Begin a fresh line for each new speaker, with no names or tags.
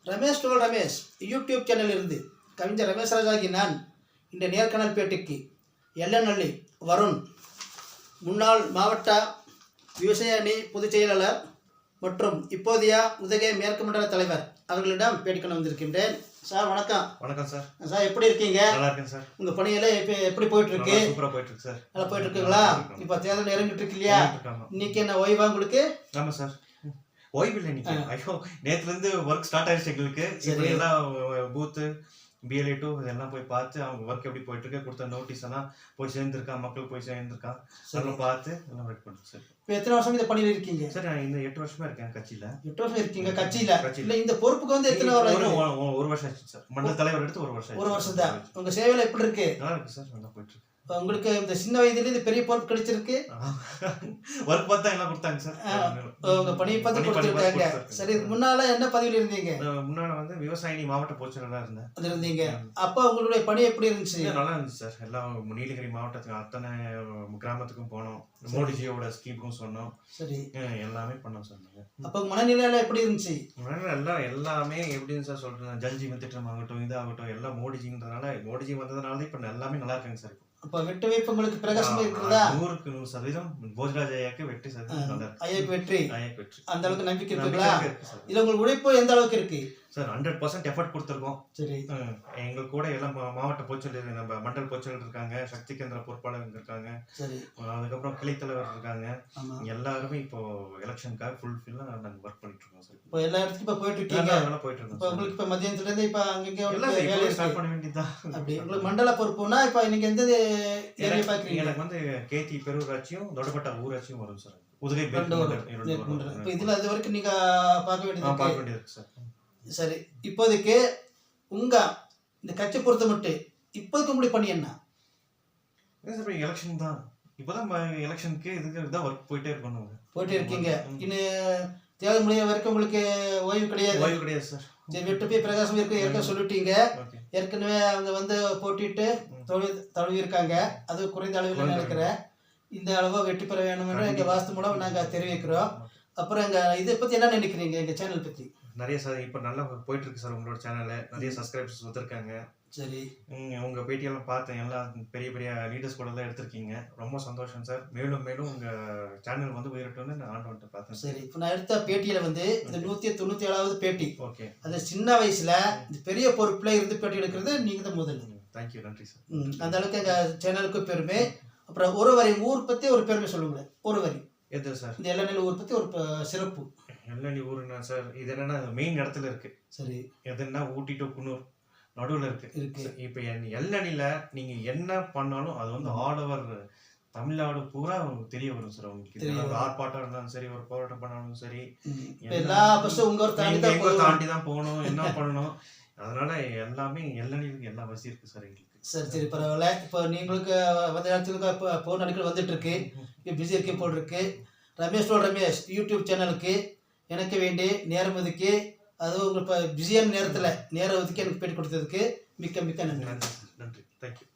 Ramesh toll Ramesh YouTube சேனலிலிருந்து கவிஞர் ரமேஷ் ராஜாகி நான் இந்த நேர்காணல் பேட்டிக்கு எல்லநல்லி வருண் முன்னாள் மாவட்ட விவசாய அணி பொதுச் செயலாளர் மற்றும் இப்போதைய உதகை மேற்கு மண்டல தலைவர் அவர்களிடம் பேட்டிக்கொண்டு வந்திருக்கின்றேன். சார் வணக்கம்.
வணக்கம் சார்.
சார் எப்படி இருக்கீங்க?
நல்லா இருக்கேன் சார்.
உங்க பணியெல்லாம் எப்படி போயிட்டு இருக்கு?
சூப்பரா போயிட்டு இருக்கு சார்.
நல்லா போயிட்டு இருக்குங்களா? இப்போ தேர்தல் நெருங்கிட்டு இருக்கு இல்லையா? இன்னைக்கு என்ன ஓய்வா உங்களுக்கு?
ஆமா சார், ஓய்வு இல்லை இன்னைக்கு. ஐயோ, நேத்துல இருந்து ஒர்க் ஸ்டார்ட் ஆயிடுச்சு எங்களுக்கு. எல்லாம் பூத்து BLA 2 இதெல்லாம் போய் பார்த்து அவங்க ஒர்க் எப்படி போயிட்டு இருக்கு, கொடுத்த நோட்டீஸ் எல்லாம் போய் சேர்ந்துருக்கா, மக்கள் போய் சேர்ந்துருக்கா, அதெல்லாம் பார்த்து எல்லாம் ஒர்க் பண்ணுறோம் சார்.
இப்போ எத்தனை வருஷம் இந்த பணியில் இருக்கீங்க
சார்? நான் இந்த 8 வருஷமா இருக்கேன் கட்சியில.
8 வருஷம் இருக்கீங்க கட்சியில? இல்லை, இந்த பொறுப்புக்கு வந்து எத்தனை
ஒரு வருஷம் ஆச்சு சார். மண்டல தலைவர் எடுத்து ஒரு வருஷம்.
ஒரு வருஷம் தான். உங்க சேவையில எப்படி இருக்கு?
நல்லா இருக்கு சார், நல்லா போயிட்டு இருக்கு.
உங்களுக்கு இந்த சின்ன வயதுல இந்த பெரிய பொறுப்பு கிடைச்சிருக்கு?
ஒர்க் பார்த்தா எல்லாம் கொடுத்தாங்க சார்.
உங்க பணியை பார்த்து கொடுத்துருக்காங்க. சரி, முன்னால என்ன பதவியில் இருந்தீங்க?
முன்னால வந்து விவசாய அணி மாவட்ட பொதுச்செயலாளரா இருந்தேன்.
அது இருந்தீங்க. அப்ப உங்களுடைய பணி எப்படி இருந்துச்சு?
நல்லா இருந்துச்சு சார். எல்லாம் நீலகிரி மாவட்டத்துக்கு அத்தனை கிராமத்துக்கும் போனோம். மோடிஜியோட ஸ்கீமுக்கும் சொன்னோம். சரி, எல்லாமே பண்ணோம் சார்.
அப்ப மனநிலையில எப்படி இருந்துச்சு?
எல்லாமே எப்படின்னு சார் சொல்றேன். ஜல்ஜீவன் திட்டம் ஆகட்டும், இதாகட்டும், எல்லாம் மோடிஜின்றதுனால, மோடிஜி வந்ததுனால இப்ப எல்லாமே நல்லா இருக்காங்க சார்.
அப்ப வெற்றி வாய்ப்பு உங்களுக்கு பிரகாசமா இருக்குதா?
100% போஜராஜ் ஐயாக்கு வெற்றி சார்.
ஐயாக்கு வெற்றி. அந்த அளவுக்கு நம்பிக்கை இருக்குங்களா? இதுல உங்களுக்கு உழைப்பு எந்த அளவுக்கு இருக்கு
சார்? 100% எஃபர்ட் கொடுத்துருக்கோம். சரி, எங்களுக்கு கூட எல்லாம் மாவட்ட பொதுச்செயலர், நம்ம மண்டல பொதுச்செயலர் இருக்காங்க, சக்தி கேந்திர பொறுப்பாளர் இருக்காங்க, சரி, அதுக்கப்புறம் கிளை தலைவர் இருக்காங்க. எல்லாருமே இப்போ எலெக்ஷனுக்காக ஃபுல்ஃபில்லா நாங்க ஒர்க் பண்ணிட்டு இருக்கோம் சார்.
இப்போ எல்லா இடத்துக்கும் இப்போ போயிட்டு இருக்கீங்க? நல்லா போயிட்டு இருக்கோம். இப்போ உங்களுக்கு இப்போ மதியத்துல இருந்து இப்போ அங்கங்க வேலை ஸ்டார்ட் பண்ண வேண்டியதுதான். அப்படி உங்களுக்கு மண்டல பொறுப்புனா இப்போ நீங்க எந்த ஏரியா பாக்குறீங்க?
எனக்கு வந்து கேத்தி பெருவூராட்சியும் தொடுபட்ட ஊராட்சியும் வரும் சார். உதகை
இப்போ இதுல அது வரைக்கும் நீங்க பார்க்க
வேண்டியது சார்.
சரி, இப்போதைக்கு உங்க இந்த கட்சி பொறுத்த மட்டும் இப்போதைக்கு உங்களுடைய பணி என்ன?
எலெக்ஷன் தான். இப்போதான் எலெக்ஷனுக்கு இதுக்கு தான் ஒர்க் போயிட்டே இருக்கணும். போயிட்டே இருக்கீங்க.
இன்னும் தேர்தல் முடிய வரைக்கும் உங்களுக்கு ஓய்வு கிடையாது?
ஓய்வு கிடையாது சார்.
சரி, வெற்றி போய் பிரகாசம் இருக்கு ஏற்கனவே சொல்லிட்டீங்க. ஏற்கனவே அவங்க வந்து போட்டிட்டு தழுவி இருக்காங்க. அது குறைந்த அளவில் நினைக்கிறேன். இந்த அளவு வெற்றி பெற வேணும் என்று எங்க வாஸ்து மூலம் நாங்க தெரிவிக்கிறோம். அப்புறம் எங்க இதை பத்தி என்ன நினைக்கிறீங்க? எங்க சேனல் பத்தி
நிறைய சார் இப்போ நல்லா போயிட்டு இருக்கு சார். உங்களோட சேனல்ல நிறைய சப்ஸ்கிரைபர்ஸ் வந்திருக்காங்க. சரி, உங்க பேட்டியெல்லாம் பார்த்தேன். எல்லாம் பெரிய பெரிய லீடர்ஸ் கூட தான் எடுத்திருக்கீங்க. ரொம்ப சந்தோஷம் சார். மேலும் மேலும் உங்க சேனல் வந்து உயரட்டும்னு நான் ஆண்டவன்ட்ட பார்த்தேன்.
சரி, இப்போ நான் எடுத்த பேட்டியில வந்து இந்த 197வது பேட்டி. ஓகே, அது சின்ன வயசுல இந்த பெரிய பொறுப்புல இருந்து பேட்டி எடுக்கிறது நீங்க தான் முதல்ல.
தேங்க்யூ, நன்றி சார்.
அந்த அளவுக்கு எங்க சேனலுக்கு பெருமை. அப்புறம் ஒரு வரி ஊர் பத்தி ஒரு பெருமை சொல்லுங்க. ஒரு வரி.
எது சார்?
இந்த எல்லநல்லி ஊர் பத்தி ஒரு சிறப்பு.
எல்லநல்லி ஊருன்னா சார், இது என்னன்னா மெயின் இடத்துல இருக்கு. சரி, எதுன்னா ஊட்டி டு குன்னூர் நடுவில் இருக்கு. இப்போ எல்லநல்லியில நீங்க என்ன பண்ணாலும் அது வந்து ஆல் ஓவர் தமிழ்நாடு பூரா தெரிய வரும் சார். உங்களுக்கு ஆர்ப்பாட்டம் இருந்தாலும் சரி, ஒரு போராட்டம் பண்ணாலும் சரி,
எல்லா பஸ்ஸும் உங்க
தாண்டி தான் போகணும், என்ன பண்ணணும். அதனால எல்லாமே எல்லநல்லிக்கு எல்லா வசதி இருக்கு சார் எங்களுக்கு.
சரி சரி, பரவாயில்ல. இப்போ நீங்களுக்கு வந்த நேரத்துக்கு இப்போ ஃபோன் அடிக்கடி வந்துட்டு இருக்கு. இப்போ பிஸி இருக்கே போல் இருக்கு. ரமேஷ் டோல் ரமேஷ் யூடியூப் சேனலுக்கு எனக்கு வேண்டி நேரம் ஒதுக்கி, அதுவும் உங்கள் இப்போ பிஸியான நேரத்தில் நேரம் ஒதுக்கி எனக்கு பேட்டி கொடுத்ததுக்கு மிக்க மிக்க நன்றி.
நன்றி, தேங்க்யூ.